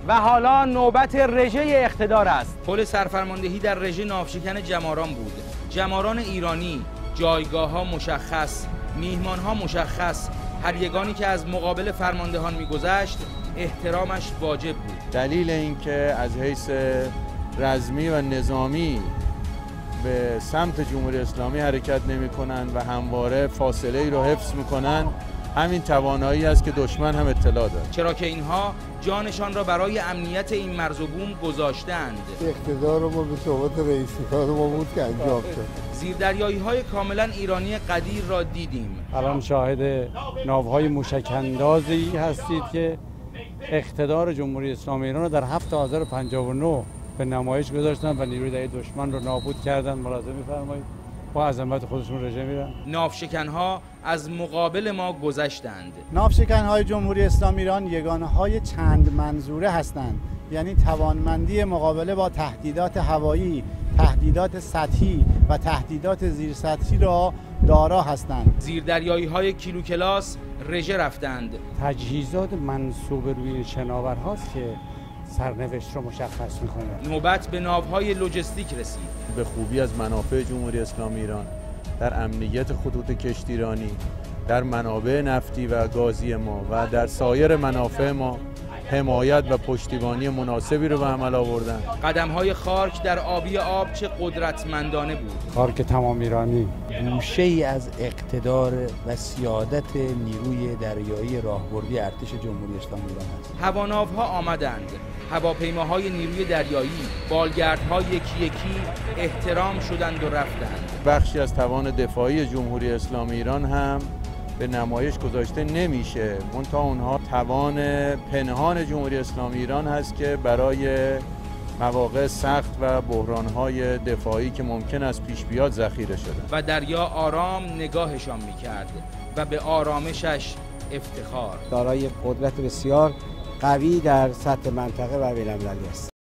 و حالا نوبت رژه اقتدار است. پل سرفرماندهی در رژه ناوشکن جماران بود. جماران ایرانی، جایگاه‌ها مشخص، میهمان‌ها مشخص، هر یگانی که از مقابل فرماندهان می‌گذشت احترامش واجب بود. دلیل اینکه از حیث رزمی و نظامی به سمت جمهوری اسلامی حرکت نمی‌کنند و همواره فاصله ای رو حفظ می‌کنند همین توانایی است که دشمن هم اطلاع دارد، چرا که اینها جانشان را برای امنیت این مرز و بوم گذاشتند. اقتدار ما به صحبت رئیس کار ما بود که انجام شد. زیردریایی‌های کاملا ایرانی قدیر را دیدیم. الان شاهد ناوهای موشک‌اندازی هستید که اقتدار جمهوری اسلامی ایران را در 7 آذر 59 به نمایش گذاشتن و نیروی دریایی دشمن را نابود کردن. ملاحظه می‌فرمایید با عظمت خودشون رژه میرن. ناوشکن‌ها از مقابل ما گذشتند. ناوشکن‌های جمهوری اسلامی ایران یگانه‌های چند منظوره هستند، یعنی توانمندی مقابله با تهدیدات هوایی، تهدیدات سطحی و تهدیدات زیرسطحی را دارا هستند. زیردریایی‌های کیلو کلاس رژه رفتند. تجهیزات منسوب روی شناورهاست که سرنوشت رو مشخص می‌کنه. نوبت به ناوهای لوجستیک رسید. به خوبی از منافع جمهوری اسلامی ایران در امنیت خطوط کشتیرانی، در منابع نفتی و گازی ما و در سایر منافع ما حمایت و پشتیبانی مناسبی رو به عمل آوردن. قدم‌های خارک در آبی آب چه قدرتمندانه بود. خارک تمام ایرانی گوشه‌ای از اقتدار و سیادت نیروی دریایی راهبردی ارتش جمهوری اسلامی ایران است. هواناوها آمدند. هواپیماهای نیروی دریایی، بالگردها یکی یکی احترام شدند و رفتند. بخشی از توان دفاعی جمهوری اسلامی ایران هم به نمایش گذاشته نمیشه، منتها اونها توان پنهان جمهوری اسلامی ایران هست که برای مواقع سخت و بحران‌های دفاعی که ممکن است پیش بیاد ذخیره شده. و دریا آرام نگاهشان می‌کرد و به آرامشش افتخار. دارای قدرت بسیار قوی در سطح منطقه و بین‌المللی است.